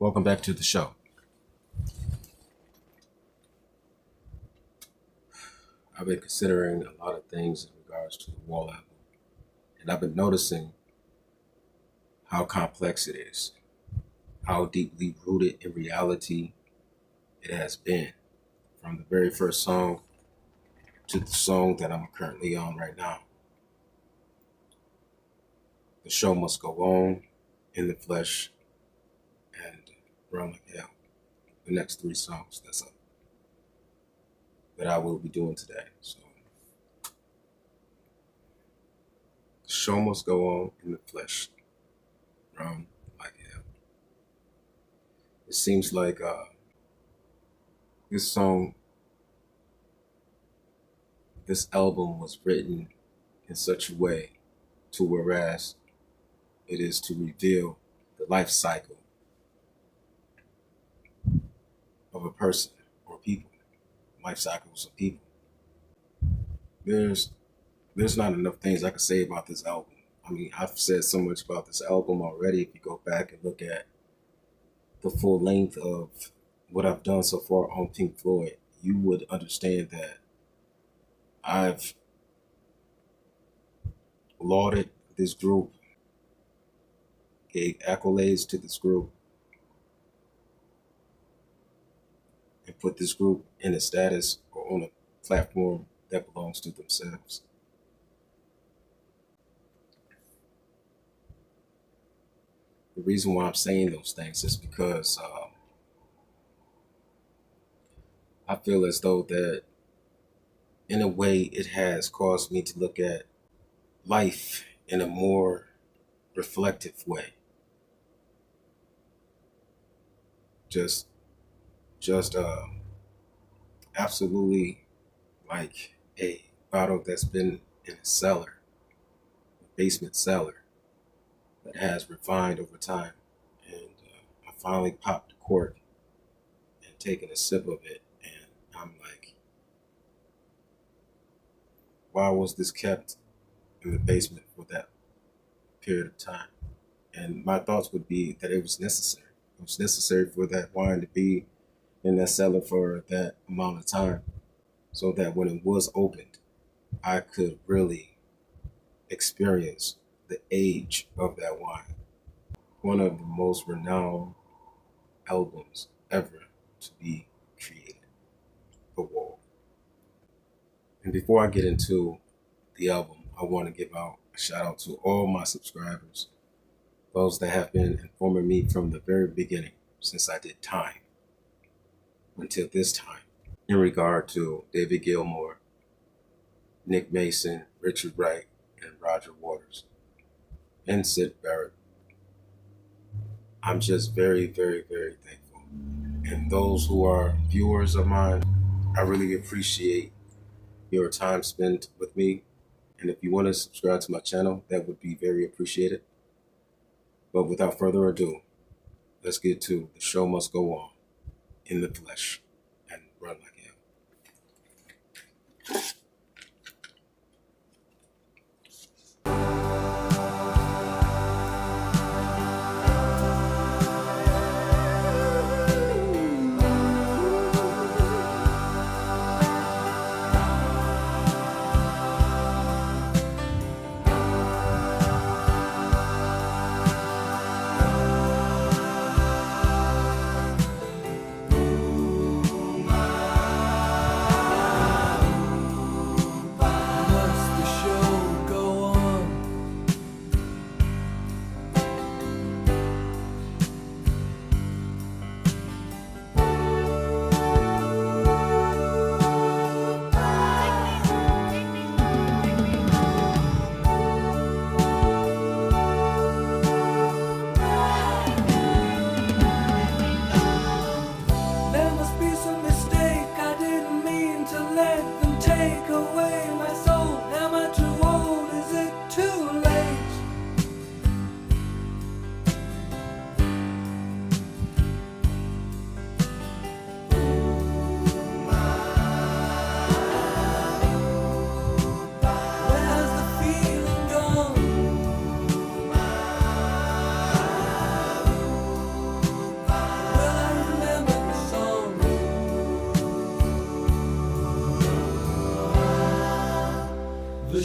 Welcome back to the show. I've been considering a lot of things in regards to the Wall album, and I've been noticing how complex it is, how deeply rooted in reality it has been, from the very first song to the song that I'm currently on right now. The show must go on, in the flesh, and run like hell. The next three songs that's up that I will be doing today. So the show must go on in the flesh, run like hell. It seems like this song, this album was written in such a way to whereas it is to reveal the life cycle of a person or people, life cycles of people. There's there's not enough things I can say about this album. I mean, I've said so much about this album already. If you go back and look at the full length of what I've done so far on Pink Floyd, you would understand that I've lauded this group, gave accolades to this group, and put this group in a status or on a platform that belongs to themselves. The reason why I'm saying those things is because I feel as though that in a way it has caused me to look at life in a more reflective way. Just just absolutely like a bottle that's been in a cellar, a basement cellar that has refined over time. And I finally popped the cork and taken a sip of it. And I'm like, why was this kept in the basement for that period of time? And my thoughts would be that it was necessary. It was necessary for that wine to be in that cellar for that amount of time so that when it was opened, I could really experience the age of that wine. One of the most renowned albums ever to be created, The Wall. And before I get into the album, I want to give out a shout out to all my subscribers, those that have been informing me from the very beginning, since I did Time until this time, in regard to David Gilmour, Nick Mason, Richard Wright, and Roger Waters, and Sid Barrett. I'm just very, very, very thankful. And those who are viewers of mine, I really appreciate your time spent with me. And if you want to subscribe to my channel, that would be very appreciated. But without further ado, let's get to The Show Must Go On, in the flesh, and run like hell.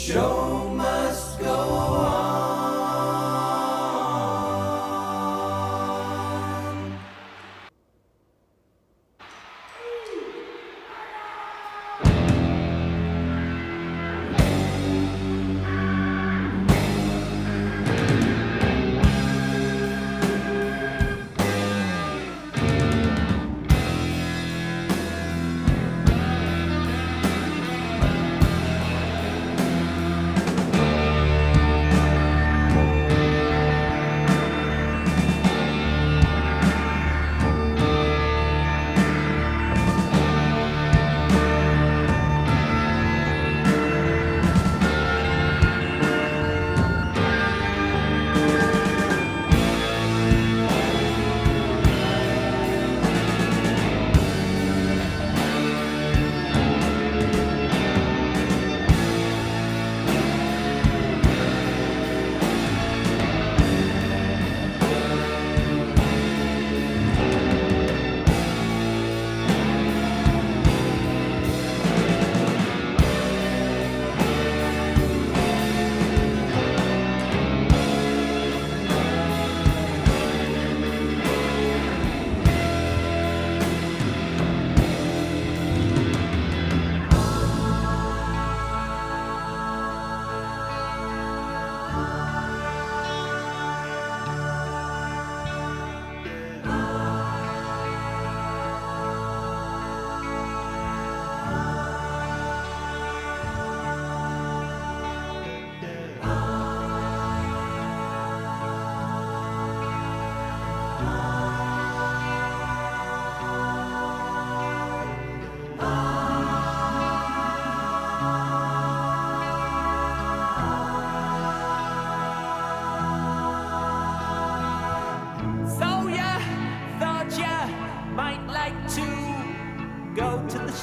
show must go on.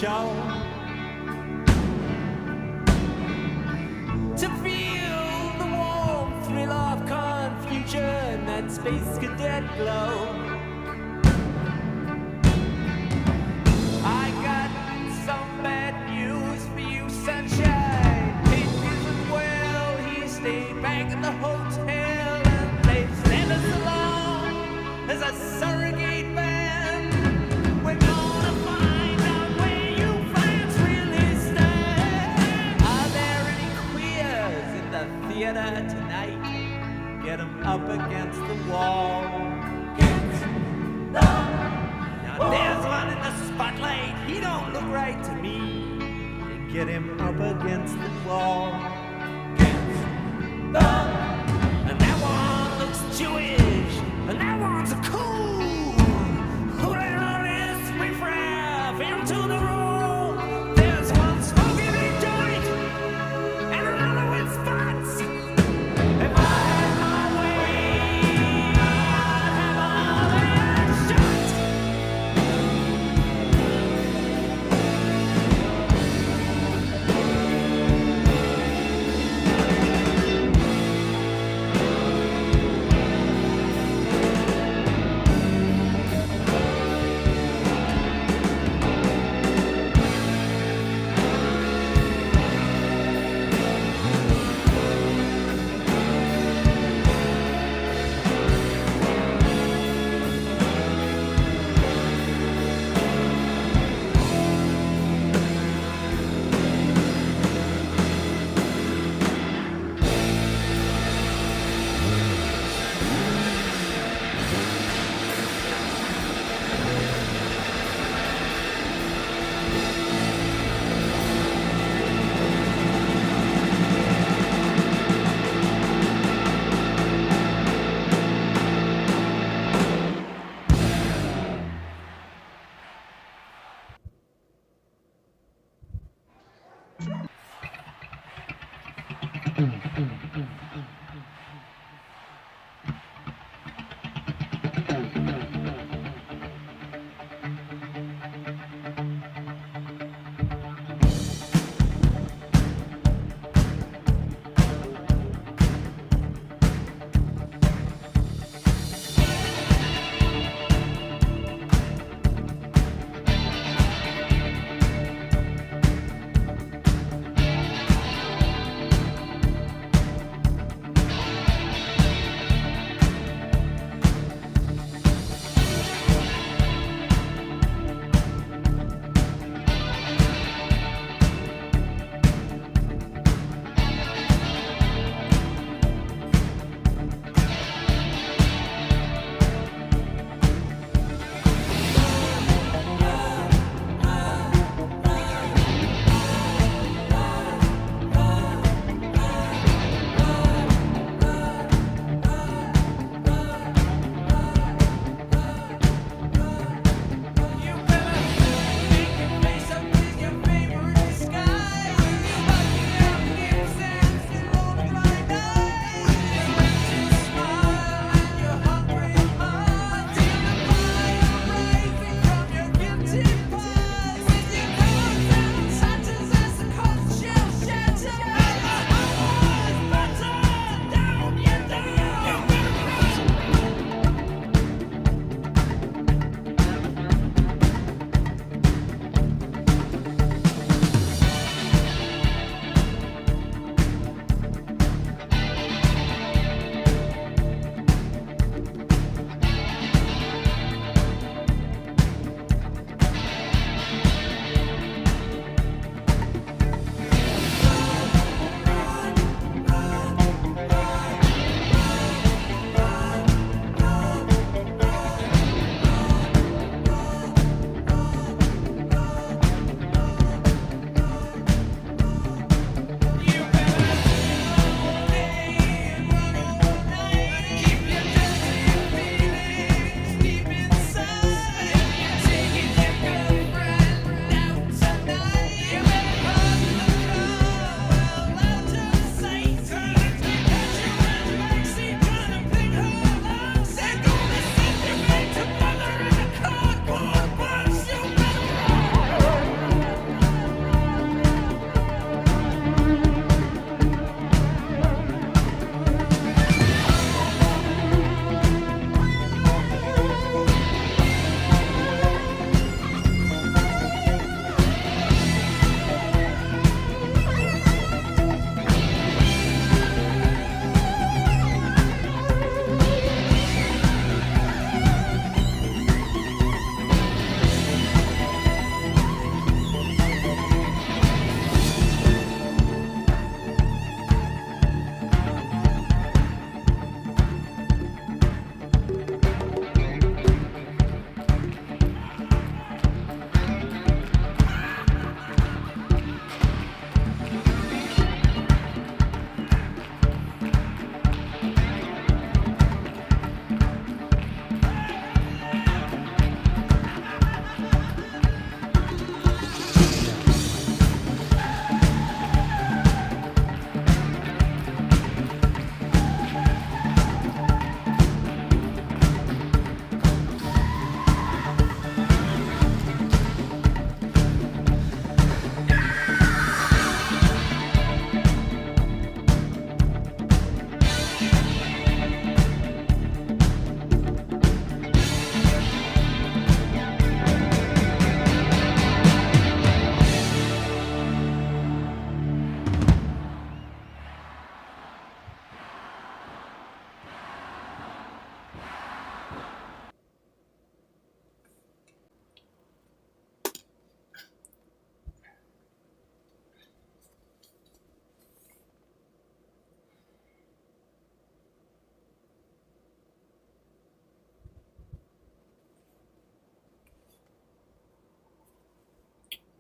show to feel the warm thrill of confusion, that space cadet glow. I got some bad news for you, sunshine. It isn't well. He stayed back in the hotel and they sent us along as a surrogate band. We're gonna find out where you fans really stand. Are there any queers in the theater tonight? Get 'em up against the wall. Now there's one in the spotlight. He don't look right to me. Get him up against the wall. And that one looks Jewish. And that one's a cool. Well, it's we frap into the room. There's one smoking a joint and another with spots. If I had my way, I'd have all that shot.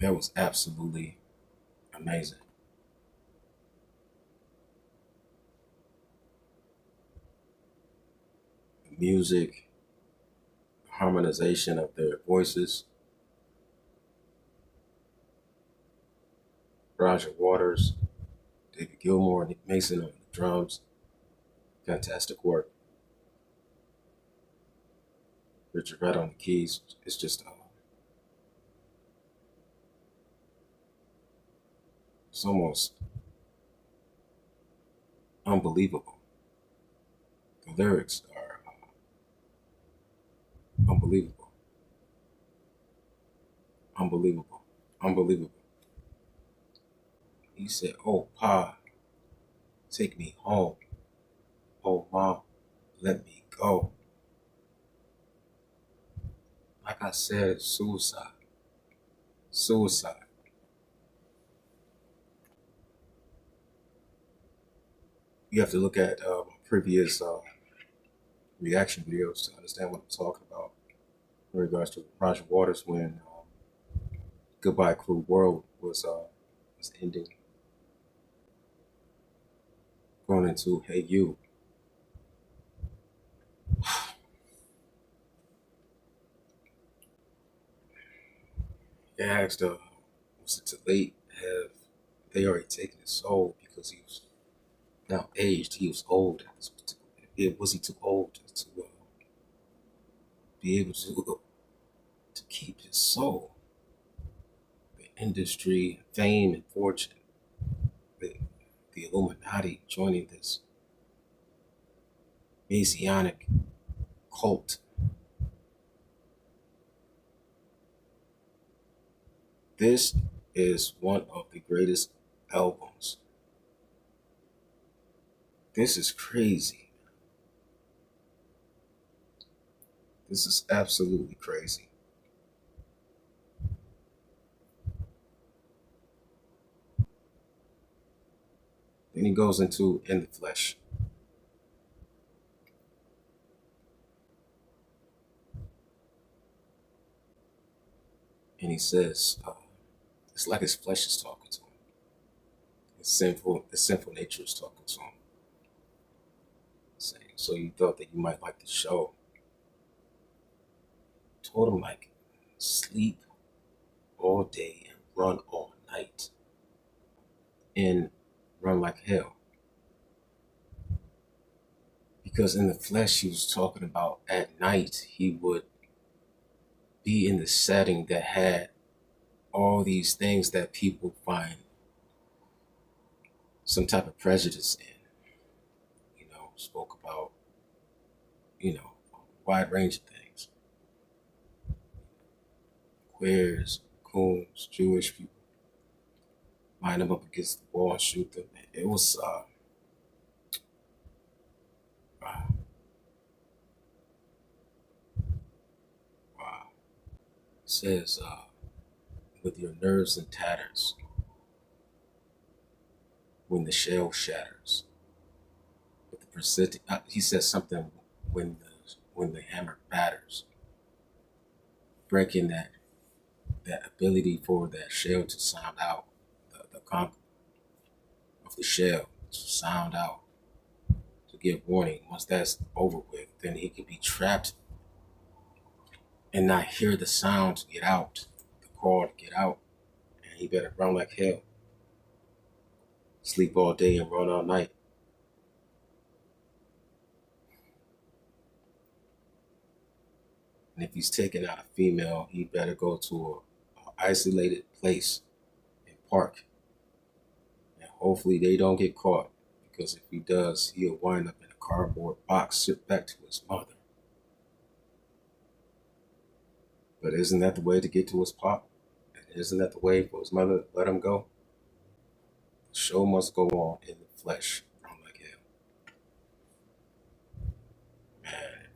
That was absolutely amazing. The music, the harmonization of their voices, Roger Waters, David Gilmour, Nick Mason on the drums, fantastic work. Richard Red on the keys. It's just, it's almost unbelievable. The lyrics are unbelievable, unbelievable, unbelievable. He said, "Oh, Pa, take me home. Oh, Mom, let me go." Like I said, suicide, suicide. You have to look at previous reaction videos to understand what I'm talking about in regards to Roger Waters when Goodbye Cruel World was ending, going into Hey You. They asked, was it too late? Have they already taken his soul because he was now aged? He was old at this particular. Was he too old to be able to keep his soul? The industry, fame, and fortune, the, the Illuminati joining this Messianic cult. This is one of the greatest albums. This is crazy. This is absolutely crazy. Then he goes into In the Flesh. And he says, it's like his flesh is talking to him. His sinful nature is talking to him. Saying, so you thought that you might like the show. Told him like, sleep all day and run all night. And run like hell. Because in the flesh, he was talking about at night, he would be in the setting that had all these things that people find some type of prejudice in. Spoke about, a wide range of things. Queers, coons, Jewish people. Line them up against the wall, shoot them. It was, wow. Wow. It says, with your nerves in tatters, when the shell shatters. With the persistent, he says something when the hammer batters, breaking that ability for that shell to sound out, the conch of the shell to sound out, to give warning. Once that's over with, then he could be trapped and not hear the sound to get out, the call to get out, and he better run like hell. Sleep all day and run all night. And if he's taking out a female, he better go to a isolated place and park. And hopefully they don't get caught, because if he does, he'll wind up in a cardboard box shipped back to his mother. But isn't that the way to get to his pop? And isn't that the way for his mother to let him go? The show must go on in the flesh. I'm like, yeah, man.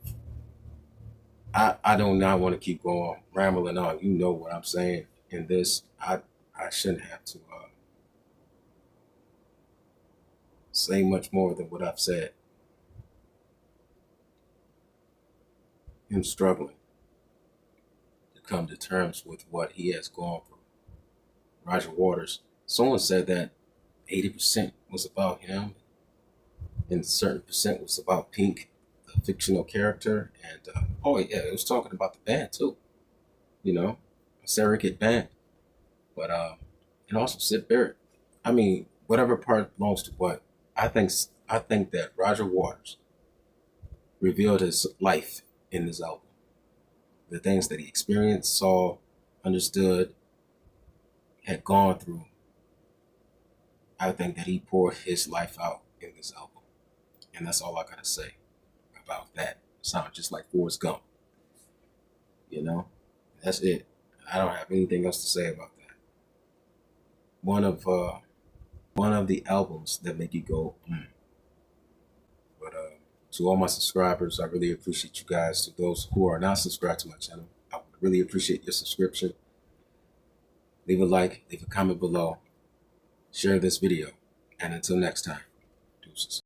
I do not want to keep going rambling on. You know what I'm saying. In this, I shouldn't have to say much more than what I've said. Him struggling to come to terms with what he has gone through. Roger Waters. Someone said that 80% was about him, and a certain percent was about Pink, the fictional character. And oh yeah, it was talking about the band too. You know, a surrogate band, but and also Sid Barrett. I mean, whatever part belongs to what. I think that Roger Waters revealed his life in this album. The things that he experienced, saw, understood, had gone through. I think that he poured his life out in this album. And that's all I gotta say about that. Sound just like Forrest Gump. You know? That's it. I don't have anything else to say about that. One of the albums that make you go, mm. But to all my subscribers, I really appreciate you guys. To those who are not subscribed to my channel, I would really appreciate your subscription. Leave a like, leave a comment below, share this video, and until next time, deuces.